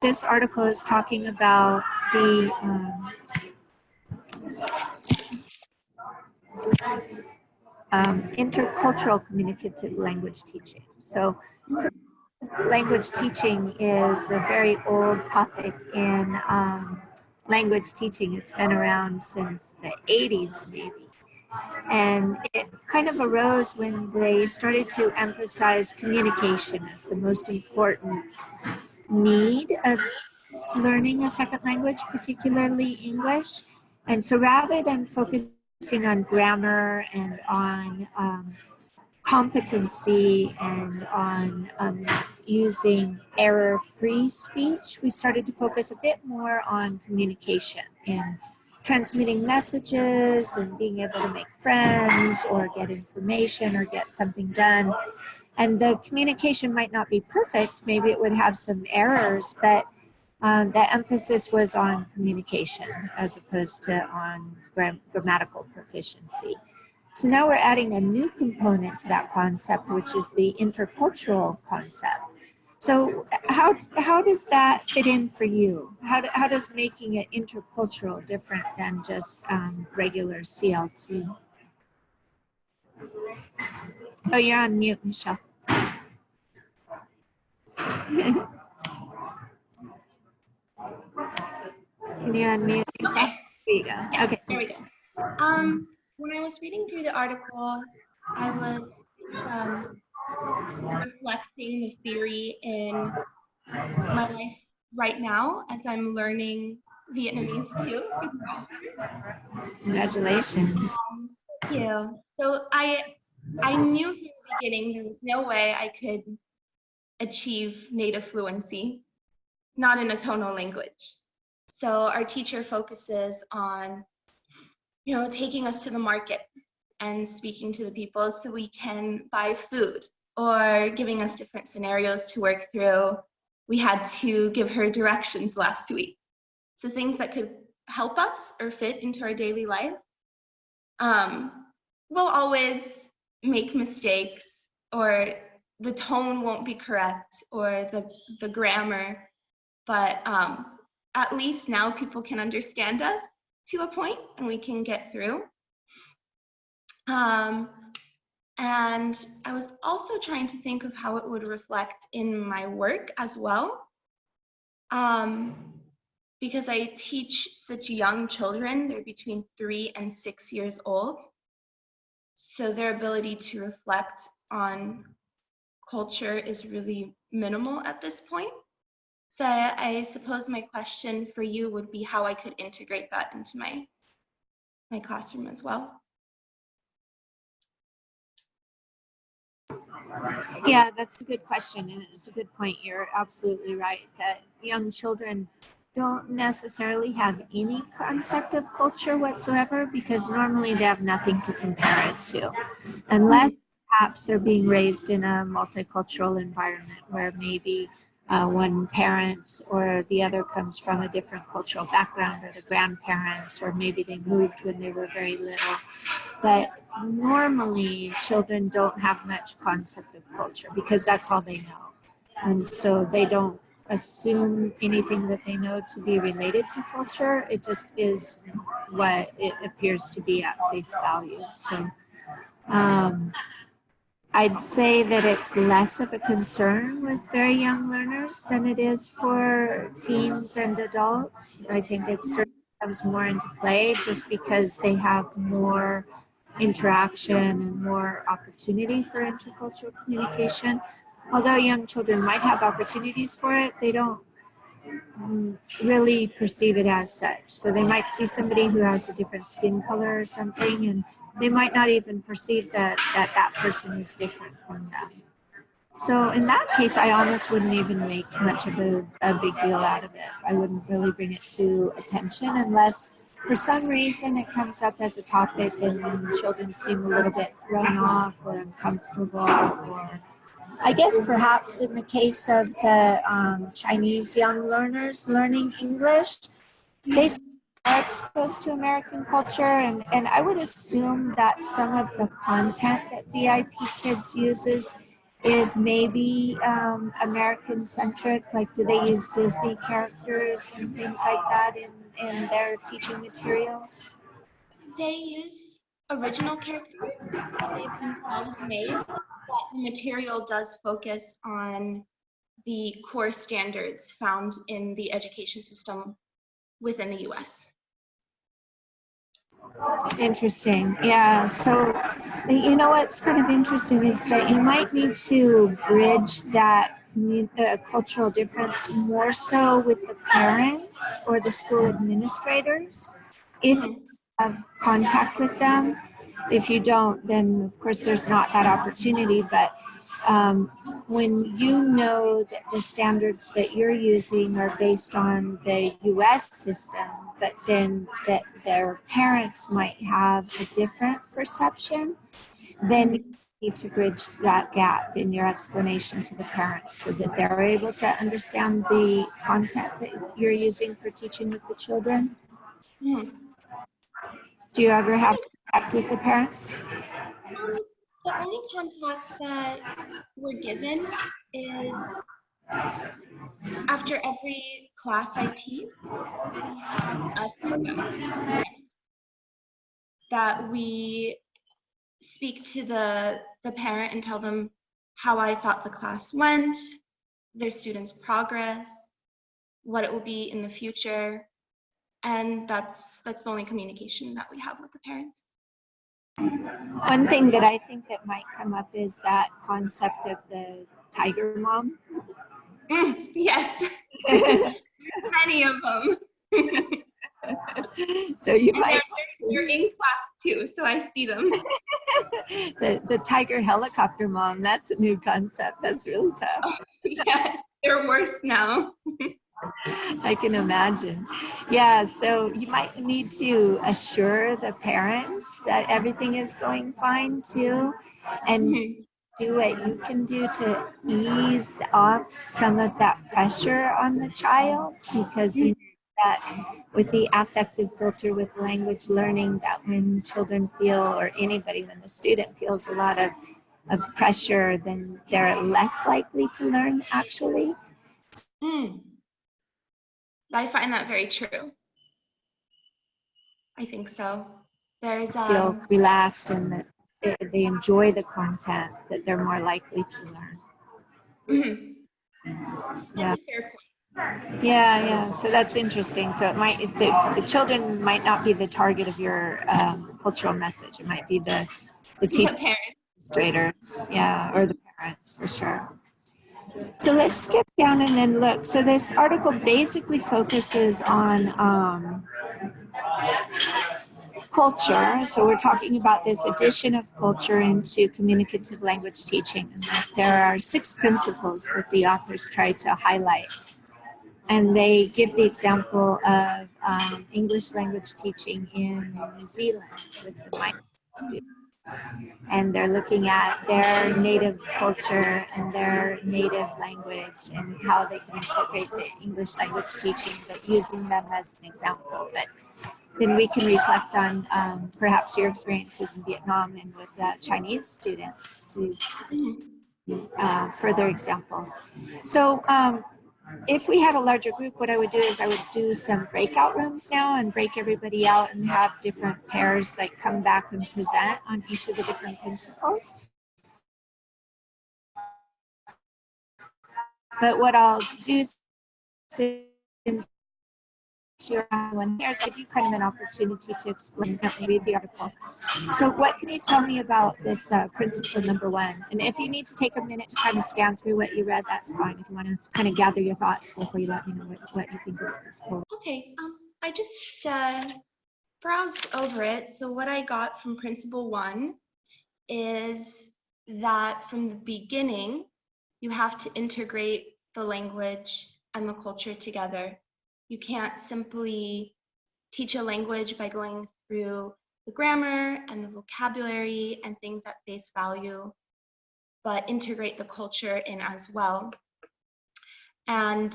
this article is talking about the intercultural communicative language teaching. So language teaching is a very old topic in language teaching. It's been around since the 80s maybe. And it kind of arose when they started to emphasize communication as the most important need of learning a second language, particularly English. And so rather than focusing on grammar and on competency and on using error-free speech, we started to focus a bit more on communication and transmitting messages and being able to make friends or get information or get something done. And the communication might not be perfect, maybe it would have some errors, but the emphasis was on communication as opposed to on grammatical proficiency. So now we're adding a new component to that concept, which is the intercultural concept. So how does that fit in for you? How does making it intercultural different than just regular CLT? Oh, you're on mute, Michelle. Can you unmute yourself? Okay. There you go. Yeah, okay. There we go. When I was reading through the article, I was reflecting the theory in my life right now as I'm learning Vietnamese too for the master. Congratulations. Thank you. So I knew from the beginning there was no way I could achieve native fluency, not in a tonal language. So our teacher focuses on, taking us to the market and speaking to the people so we can buy food, or giving us different scenarios to work through. We had to give her directions last week. So things that could help us or fit into our daily life. We'll always make mistakes, or the tone won't be correct, or the grammar, but at least now people can understand us to a point and we can get through. And I was also trying to think of how it would reflect in my work as well. Because I teach such young children, they're between 3 and 6 years old. So their ability to reflect on culture is really minimal at this point. So I suppose my question for you would be how I could integrate that into my classroom as well. Yeah, that's a good question, and it's a good point. You're absolutely right that young children don't necessarily have any concept of culture whatsoever, because normally they have nothing to compare it to, unless perhaps they're being raised in a multicultural environment where maybe one parent or the other comes from a different cultural background, or the grandparents, or maybe they moved when they were very little. But normally children don't have much concept of culture because that's all they know. And so they don't assume anything that they know to be related to culture. It just is what it appears to be at face value. So I'd say that it's less of a concern with very young learners than it is for teens and adults. I think it certainly comes more into play just because they have more interaction and more opportunity for intercultural communication. Although young children might have opportunities for it, they don't really perceive it as such. So they might see somebody who has a different skin color or something, and they might not even perceive that that person is different from them. So in that case, I almost wouldn't even make much of a big deal out of it. I wouldn't really bring it to attention unless for some reason it comes up as a topic and children seem a little bit thrown off or uncomfortable, or I guess perhaps in the case of the Chinese young learners learning English, they are exposed to American culture, and I would assume that some of the content that VIP Kids uses is maybe American centric? Like, do they use Disney characters and things like that in their teaching materials? They use original characters that they've themselves made, but the material does focus on the core standards found in the education system within the US. Interesting. Yeah. So, you know what's kind of interesting is that you might need to bridge that cultural difference more so with the parents or the school administrators if you Mhm. have contact with them. If you don't, then of course there's not that opportunity. But um, when you know that the standards that you're using are based on the US system, but then that their parents might have a different perception, then you Mhm. need to bridge that gap in your explanation to the parents so that they're able to understand the content that you're using for teaching with the children. Mhm. Do you ever That have makes contact with the parents? the only contact that we're given is after every class I teach, we have a feedback at the end that we speak to the parent and tell them how I thought the class went, their students' progress, what it will be in the future, and that's the only communication that we have with the parents. One thing that I think that might come up is that concept of the tiger mom. Yes, many of them. So you And might they're in class too, so I see them. the tiger helicopter mom. That's a new concept. That's really tough. Yes, they're worse now. I can imagine. Yeah, so you might need to assure the parents that everything is going fine too, and Mhm. do what you can do to ease off some of that pressure on the child, because you know that with the affective filter with language learning, that when children feel, or anybody, when the student feels a lot of pressure, then they're less likely to learn actually. Mm. I find that very true. I think so. There's Feel relaxed and that they enjoy the content, that they're more likely to learn. mhm. That's Yeah. a fair point. Yeah, yeah. So that's interesting. So it might, the children might not be the target of your cultural message. It might be the teacher, The parent. administrators, yeah, or the parents for sure. So let's skip down and then look. So this article basically focuses on culture. So we're talking about this addition of culture into communicative language teaching. And that there are 6 principles that the authors try to highlight. And they give the example of English language teaching in New Zealand with the migrant students. And they're looking at their native culture and their native language and how they can incorporate the English language teaching, but using them as an example. But then we can reflect on perhaps your experiences in Vietnam and with Chinese students to Mhm. further examples. So if we had a larger group, what I would do is I would do some breakout rooms now and break everybody out and have different pairs like come back and present on each of the different principles. But what I'll do is your one here, so give you kind of an opportunity to explain read the article. So what can you tell me about this principle number 1? And if you need to take a minute to kind of scan through what you read, that's fine. If you want to kind of gather your thoughts before you let me know what you think of this quote. Okay, I just browsed over it. So what I got from principle 1 is that from the beginning, you have to integrate the language and the culture together. You can't simply teach a language by going through the grammar and the vocabulary and things at face value, but integrate the culture in as well. And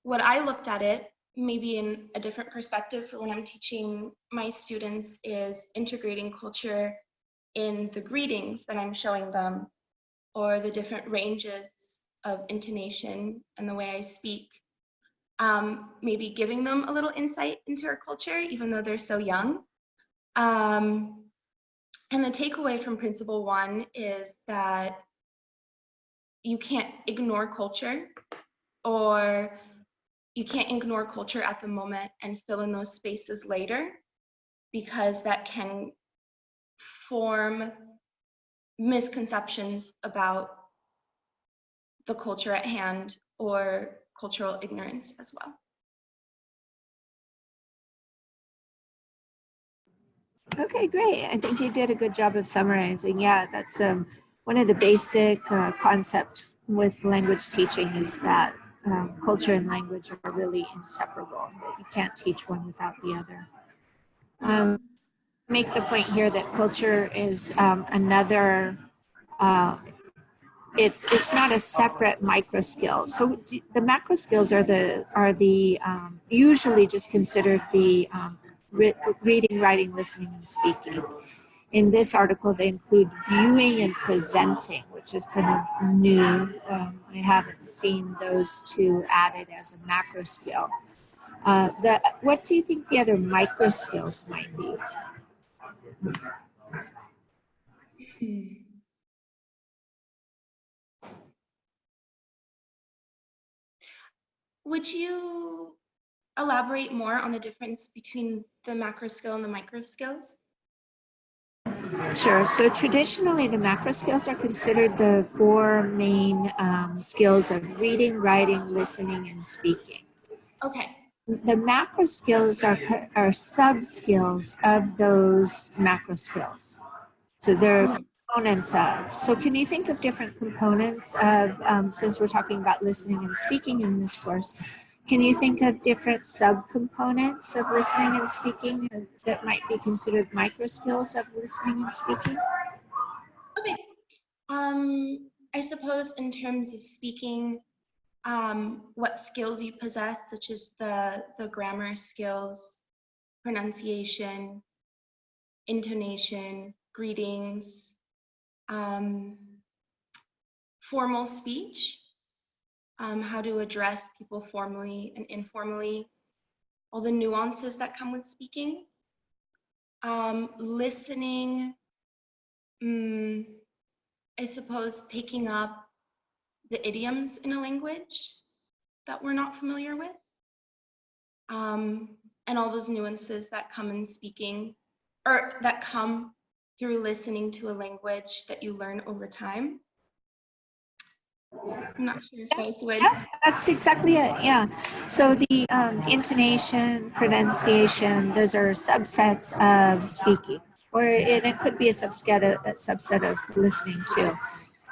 what I looked at it, maybe in a different perspective for when I'm teaching my students, is integrating culture in the greetings that I'm showing them, or the different ranges of intonation and the way I speak. Maybe giving them a little insight into our culture, even though they're so young. And the takeaway from Principle 1 is that you can't ignore culture, or you can't ignore culture at the moment and fill in those spaces later, because that can form misconceptions about the culture at hand or cultural ignorance as well. Okay, great. I think you did a good job of summarizing. Yeah, that's one of the basic concepts with language teaching is that culture and language are really inseparable. You can't teach one without the other. Make the point here that culture is another it's not a separate micro skill. So the macro skills are the usually just considered the reading, writing, listening, and speaking. In this article, they include viewing and presenting, which is kind of new. I haven't seen those two added as a macro skill. What do you think the other micro skills might be? Would you elaborate more on the difference between the macro skill and the micro skills? Sure. So traditionally, the macro skills are considered the four main skills of reading, writing, listening, and speaking. Okay. The macro skills are sub skills of those macro skills. So they're components of. So can you think of different components of, since we're talking about listening and speaking in this course, can you think of different subcomponents of listening and speaking that might be considered micro skills of listening and speaking? Okay. I suppose in terms of speaking, what skills you possess, such as the grammar skills, pronunciation, intonation, greetings, formal speech, how to address people formally and informally, all the nuances that come with speaking. Listening, I suppose picking up the idioms in a language that we're not familiar with, and all those nuances that come in speaking, or that come through listening to a language that you learn over time. I'm not sure if those would. Yeah, that's exactly it. Yeah. So the intonation, pronunciation, those are subsets of speaking, or it could be a subset of listening too,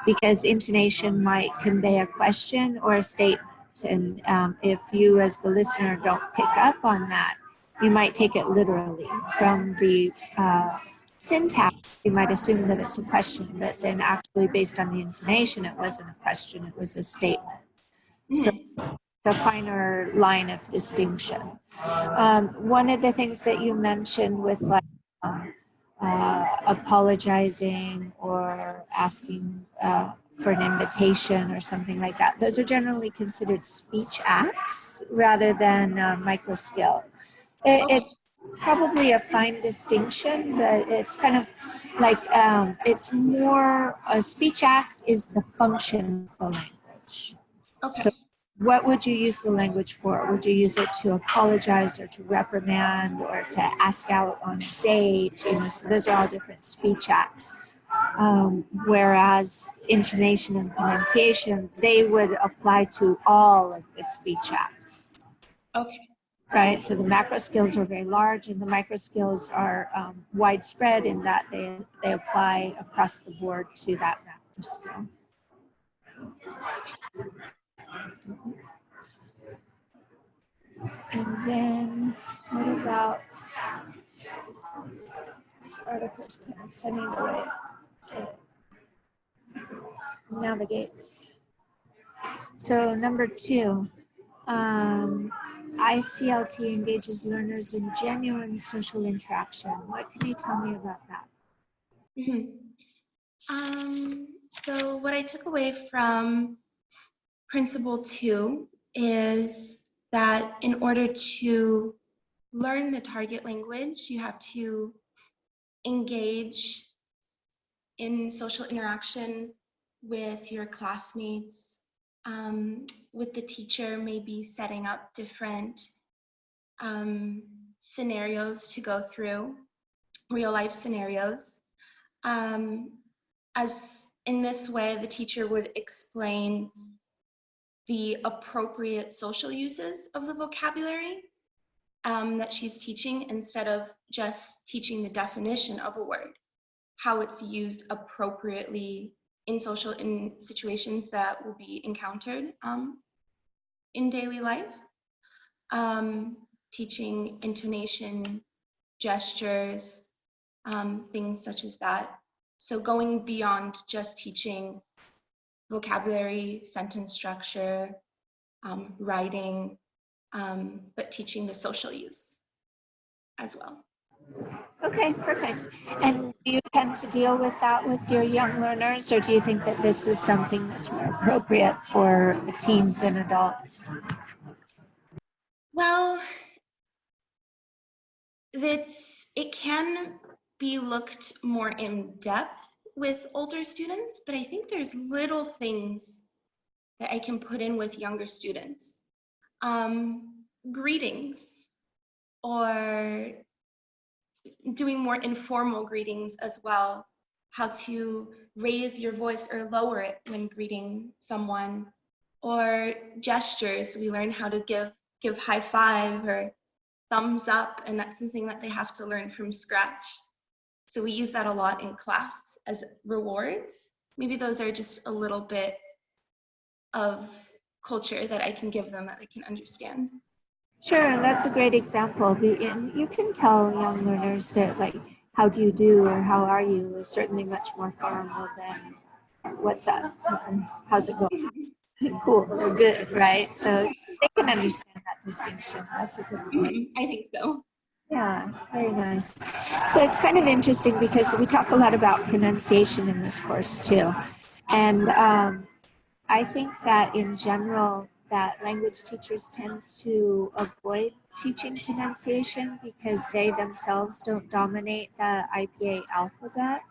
because intonation might convey a question or a statement. And if you as the listener don't pick up on that, you might take it literally. From the syntax, you might assume that it's a question, but then actually based on the intonation, it wasn't a question, it was a statement. So the finer line of distinction. One of the things that you mentioned with like apologizing or asking for an invitation or something like that, those are generally considered speech acts rather than micro skill. It's probably a fine distinction, but it's kind of like it's more a speech act is the function of the language. Okay. So what would you use the language for? Would you use it to apologize or to reprimand or to ask out on a date? You know, so those are all different speech acts. Whereas intonation and pronunciation, they would apply to all of the speech acts. Okay. Right, so the macro skills are very large and the micro skills are widespread in that they apply across the board to that macro skill. And then what about, this article is kind of funny the way it navigates. So number 2, iCLT engages learners in genuine social interaction. What can you tell me about that? So what I took away from Principle 2 is that in order to learn the target language, you have to engage in social interaction with your classmates, with the teacher, maybe setting up different scenarios to go through, real life scenarios. As in this way, the teacher would explain the appropriate social uses of the vocabulary that she's teaching, instead of just teaching the definition of a word, how it's used appropriately in situations that will be encountered in daily life. Teaching intonation, gestures, things such as that. So going beyond just teaching vocabulary, sentence structure, writing, but teaching the social use as well. Okay, perfect. And do you tend to deal with that with your young learners, or do you think that this is something that's more appropriate for teens and adults? Well, it can be looked more in depth with older students, but I think there's little things that I can put in with younger students. Greetings, or doing more informal greetings as well. How to raise your voice or lower it when greeting someone, or gestures. We learn how to give high five or thumbs up, and that's something that they have to learn from scratch. So we use that a lot in class as rewards. Maybe those are just a little bit of culture that I can give them that they can understand. Sure, that's a great example. And you can tell young learners that, like, how do you do or how are you is certainly much more formal than what's up, how's it going, cool or good, right? So they can understand that distinction. That's a good point. I think so. Yeah, very nice. So it's kind of interesting because we talk a lot about pronunciation in this course too. And I think that in general, that language teachers tend to avoid teaching pronunciation because they themselves don't dominate the IPA alphabet.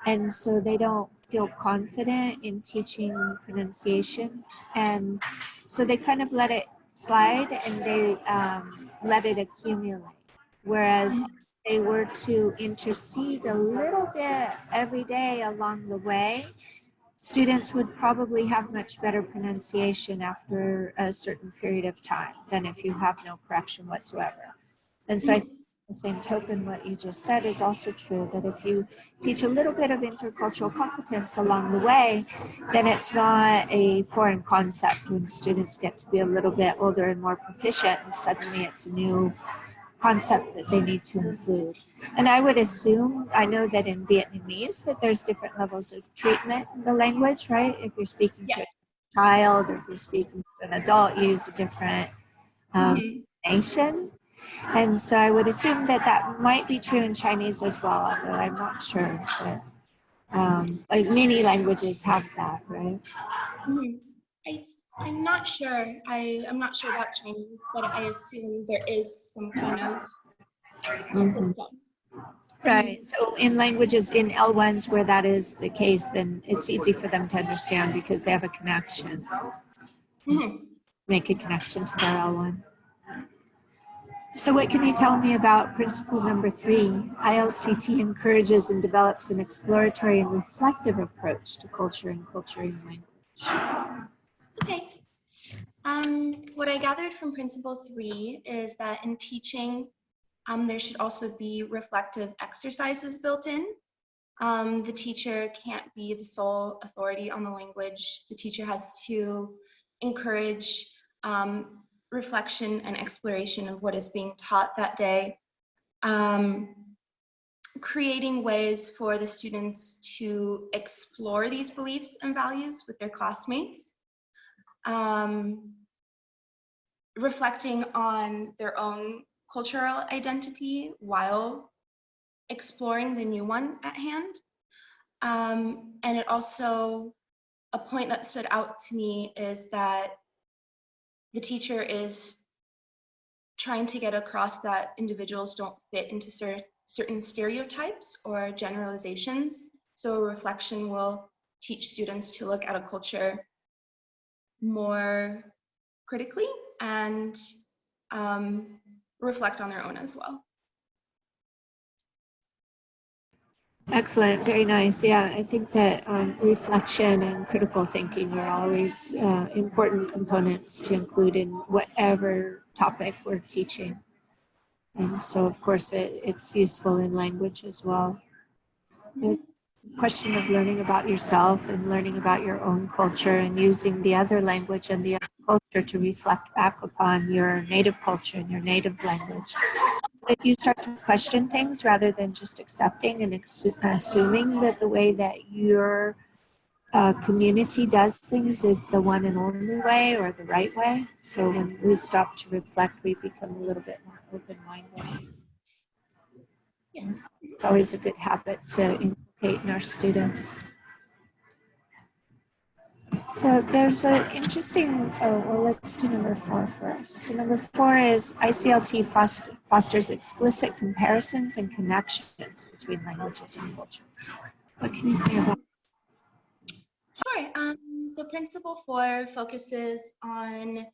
And so they don't feel confident in teaching pronunciation. And so they kind of let it slide and they let it accumulate. Whereas if they were to intercede a little bit every day along the way, students would probably have much better pronunciation after a certain period of time than if you have no correction whatsoever. And so I think the same token, what you just said is also true, that if you teach a little bit of intercultural competence along the way, then it's not a foreign concept when students get to be a little bit older and more proficient, and suddenly it's a new concept that they need to include. And I would assume, I know that in Vietnamese that there's different levels of treatment in the language, right? If you're speaking to a child or if you're speaking to an adult, you use a different nation. And so I would assume that that might be true in Chinese as well, although I'm not sure. But like many languages have that, right? I'm not sure. I'm not sure about Chinese, but I assume there is some kind of system. Right. So in languages, in L1s where that is the case, then it's easy for them to understand because they have a connection. Make a connection to their L1. So what can you tell me about principle number 3? iLCT encourages and develops an exploratory and reflective approach to culture and culturing language. Okay. What I gathered from principle 3 is that in teaching, there should also be reflective exercises built in. The teacher can't be the sole authority on the language. The teacher has to encourage reflection and exploration of what is being taught that day. Creating ways for the students to explore these beliefs and values with their classmates. Reflecting on their own cultural identity while exploring the new one at hand. And it also, a point that stood out to me is that the teacher is trying to get across that individuals don't fit into certain stereotypes or generalizations. So a reflection will teach students to look at a culture more critically and reflect on their own as well. Excellent, very nice. Yeah, I think that reflection and critical thinking are always important components to include in whatever topic we're teaching. And so, of course, it's useful in language as well. There's a question of learning about yourself and learning about your own culture and using the other language and the other culture to reflect back upon your native culture and your native language. If you start to question things rather than just accepting and assuming that the way that your community does things is the one and only way or the right way. So when we stop to reflect, we become a little bit more open-minded. Yeah. It's always a good habit to inculcate in our students. So there's an interesting, well, let's do number 4 first. So number 4 is iCLT fosters explicit comparisons and connections between languages and cultures. What can you say about that? Sure. So principle 4 focuses on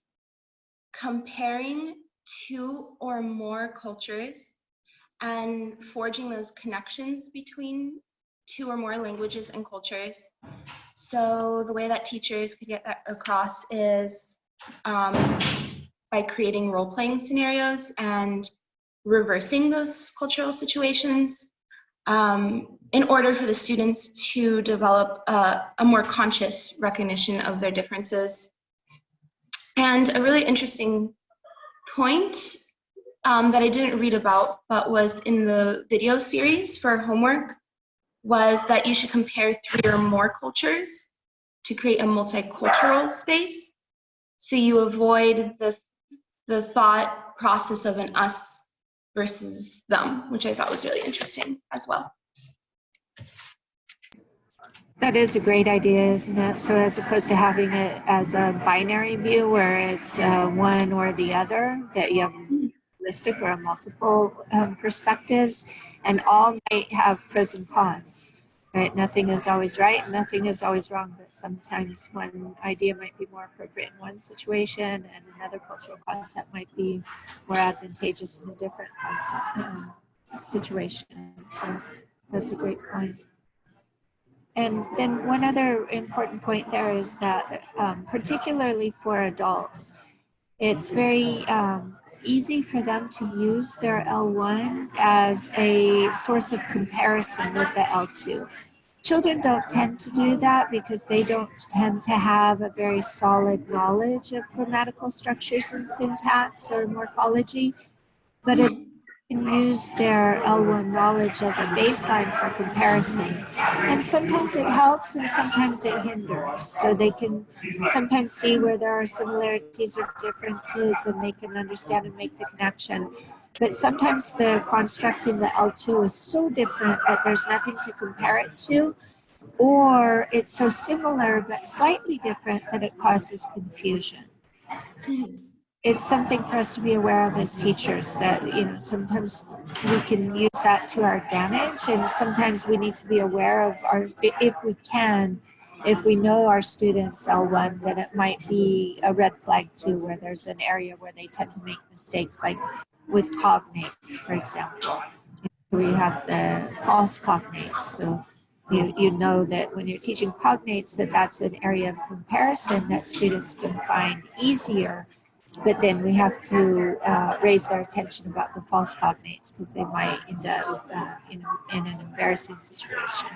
comparing 2 or more cultures and forging those connections between 2 or more languages and cultures. So the way that teachers could get that across is by creating role-playing scenarios and reversing those cultural situations in order for the students to develop a more conscious recognition of their differences. And a really interesting point that I didn't read about, but was in the video series for homework, was that you should compare 3 or more cultures to create a multicultural space. So you avoid the thought process of an us versus them, which I thought was really interesting as well. That is a great idea, isn't it? So as opposed to having it as a binary view where it's one or the other, that you have holistic or multiple perspectives, and all might have pros and cons, right? Nothing is always right, nothing is always wrong, but sometimes one idea might be more appropriate in one situation and another cultural concept might be more advantageous in a different concept situation. So that's a great point. And then one other important point there is that particularly for adults, it's very easy for them to use their L1 as a source of comparison with the L2. Children don't tend to do that because they don't tend to have a very solid knowledge of grammatical structures and syntax or morphology, but it can use their L1 knowledge as a baseline for comparison. And sometimes it helps and sometimes it hinders. So they can sometimes see where there are similarities or differences and they can understand and make the connection. But sometimes the construct in the L2 is so different that there's nothing to compare it to, or it's so similar but slightly different that it causes confusion. It's something for us to be aware of as teachers that, you know, sometimes we can use that to our advantage and sometimes we need to be aware of our, if we can, if we know our students L1, then it might be a red flag too, where there's an area where they tend to make mistakes, like with cognates, for example. We have the false cognates. So you know that when you're teaching cognates that that's an area of comparison that students can find easier. But then we have to raise their attention about the false cognates because they might end up in an embarrassing situation.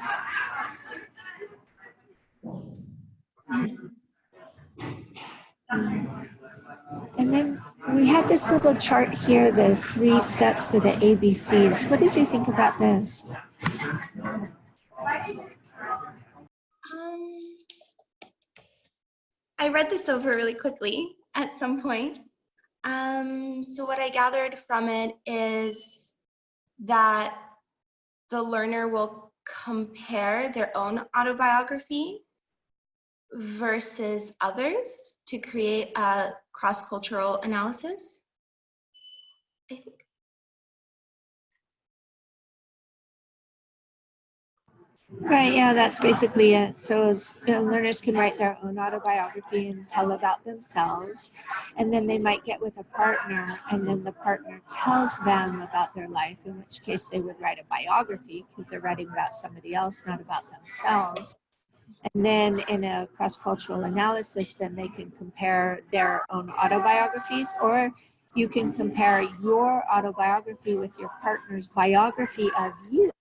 And then we had this little chart here, the 3 steps of the ABCs. What did you think about this? I read this over really quickly at some point. So what I gathered from it is that the learner will compare their own autobiography versus others to create a cross-cultural analysis, I think. Right, yeah, that's basically it. So learners can write their own autobiography and tell about themselves. And then they might get with a partner, and then the partner tells them about their life, in which case they would write a biography because they're writing about somebody else, not about themselves. And then in a cross-cultural analysis, then they can compare their own autobiographies, or you can compare your autobiography with your partner's biography of you.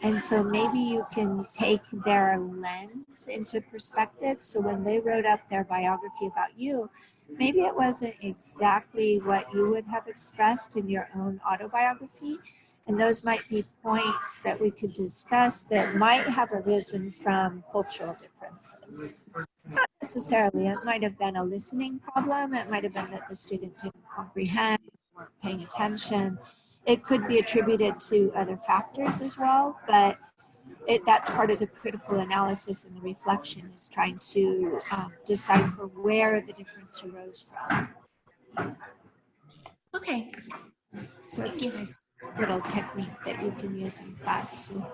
And so maybe you can take their lens into perspective. So when they wrote up their biography about you, maybe it wasn't exactly what you would have expressed in your own autobiography. And those might be points that we could discuss that might have arisen from cultural differences. Not necessarily, it might have been a listening problem. It might have been that the student didn't comprehend, weren't paying attention. It could be attributed to other factors as well, but that's part of the critical analysis and the reflection is trying to decipher where the difference arose from. Okay. So it's a nice little technique that you can use in class to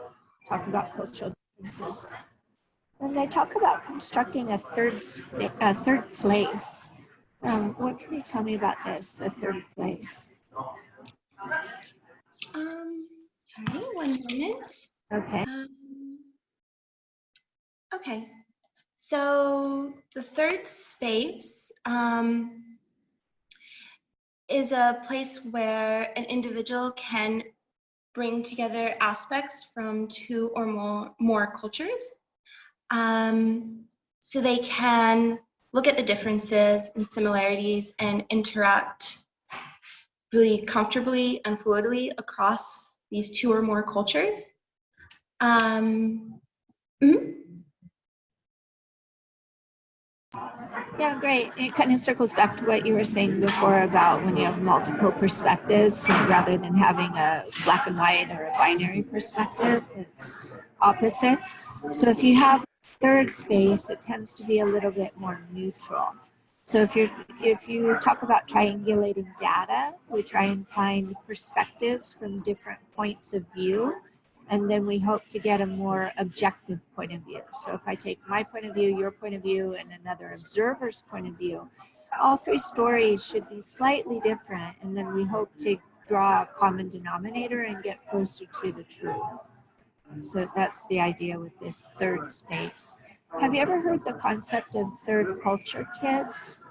talk about cultural differences. When they talk about constructing a third place, what can you tell me about this, the third place? Sorry, one moment. Okay. Okay. So the third space is a place where an individual can bring together aspects from two or more cultures. So they can look at the differences and similarities and interact really comfortably and fluidly across these two or more cultures. Yeah, great. It kind of circles back to what you were saying before about when you have multiple perspectives, so rather than having a black and white or a binary perspective, it's opposites. So if you have third space, it tends to be a little bit more neutral. So if you talk about triangulating data, we try and find perspectives from different points of view, and then we hope to get a more objective point of view. So if I take my point of view, your point of view, and another observer's point of view, all three stories should be slightly different, and then we hope to draw a common denominator and get closer to the truth. So that's the idea with this third space. Have you ever heard the concept of third culture kids?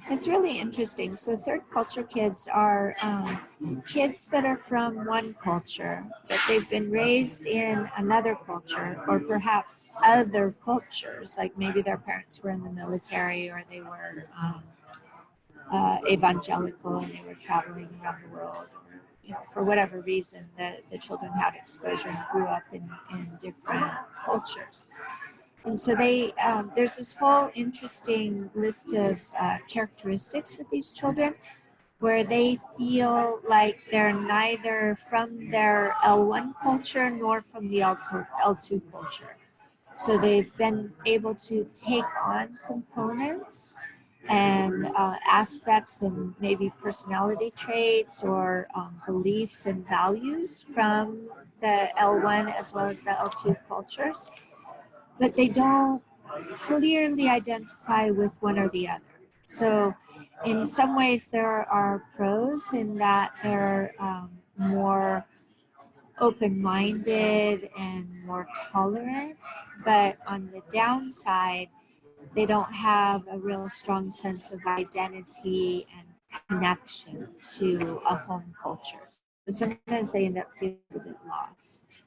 It's really interesting. So third culture kids are kids that are from one culture, but they've been raised in another culture or perhaps other cultures, like maybe their parents were in the military or they were evangelical and they were traveling around the world. Or, you know, for whatever reason, the children had exposure and grew up in different cultures. And so there's this whole interesting list of characteristics with these children where they feel like they're neither from their L1 culture nor from the L2 culture. So they've been able to take on components and aspects and maybe personality traits or beliefs and values from the L1 as well as the L2 cultures, but they don't clearly identify with one or the other. So in some ways there are pros in that they're more open-minded and more tolerant, but on the downside, they don't have a real strong sense of identity and connection to a home culture. So sometimes they end up feeling a bit lost.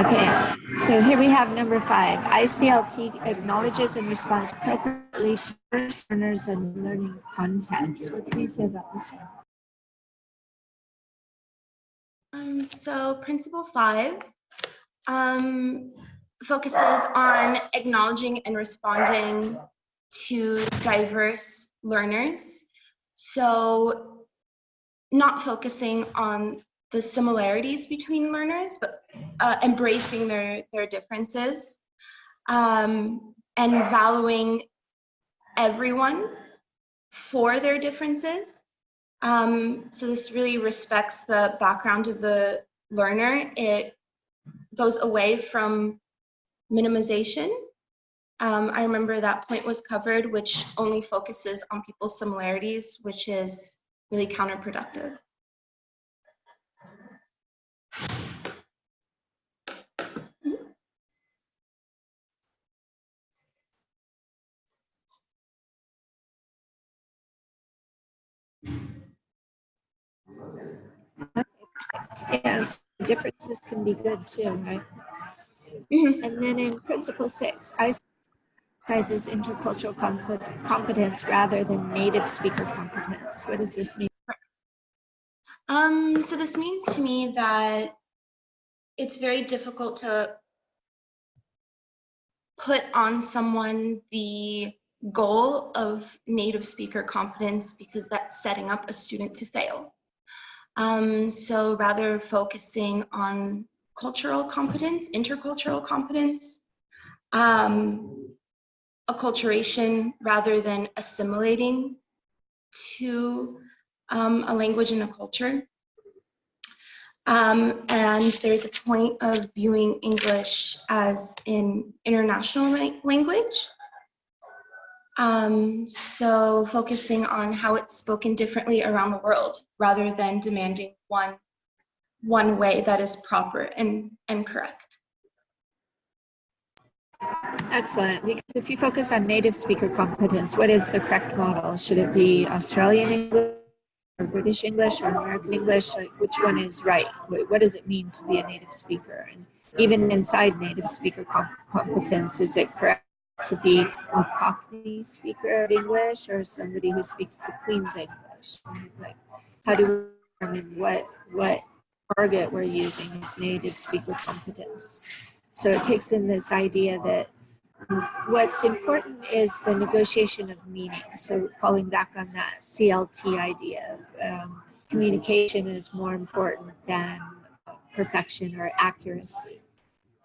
Okay, so here we have number 5. iCLT acknowledges and responds appropriately to diverse learners and learning contexts. What can you say about this one? So principle 5 focuses on acknowledging and responding to diverse learners. So not focusing on the similarities between learners, but embracing their differences, and valuing everyone for their differences. So this really respects the background of the learner. It goes away from minimization. I remember that point was covered, which only focuses on people's similarities, which is really counterproductive. Yes, differences can be good too, right? And then in principle 6, I emphasizes intercultural competence rather than native speaker competence. What does this mean? So this means to me that it's very difficult to put on someone the goal of native speaker competence because that's setting up a student to fail. So rather focusing on cultural competence, intercultural competence, acculturation rather than assimilating to a language and a culture. And there's a point of viewing English as an international language. So focusing on how it's spoken differently around the world rather than demanding one way that is proper and correct. Excellent, because if you focus on native speaker competence, what is the correct model? Should it be Australian English or British English or American English? Like, which one is right? What does it mean to be a native speaker? And even inside native speaker competence, is it correct to be a Cockney speaker of English or somebody who speaks the Queen's English? Like, how do we determine what target we're using as native speaker competence? So it takes in this idea that what's important is the negotiation of meaning. So falling back on that CLT idea, communication is more important than perfection or accuracy.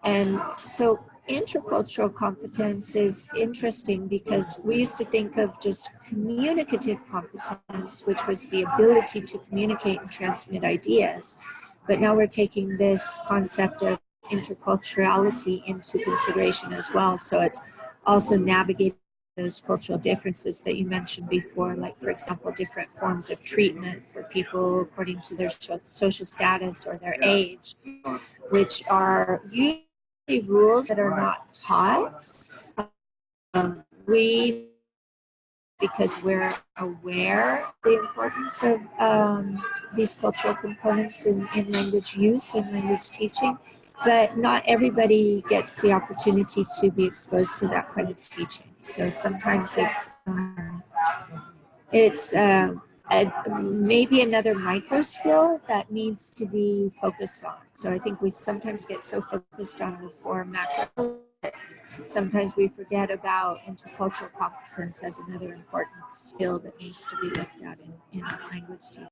And so intercultural competence is interesting because we used to think of just communicative competence, which was the ability to communicate and transmit ideas. But now we're taking this concept of interculturality into consideration as well. So it's also navigating those cultural differences that you mentioned before, like, for example, different forms of treatment for people according to their social status or their age, which are usually rules that are not taught. We, because we're aware of the importance of these cultural components in language use and language teaching, but not everybody gets the opportunity to be exposed to that kind of teaching. So sometimes it's maybe another micro skill that needs to be focused on. So I think we sometimes get so focused on the core macro that sometimes we forget about intercultural competence as another important skill that needs to be looked at in language teaching.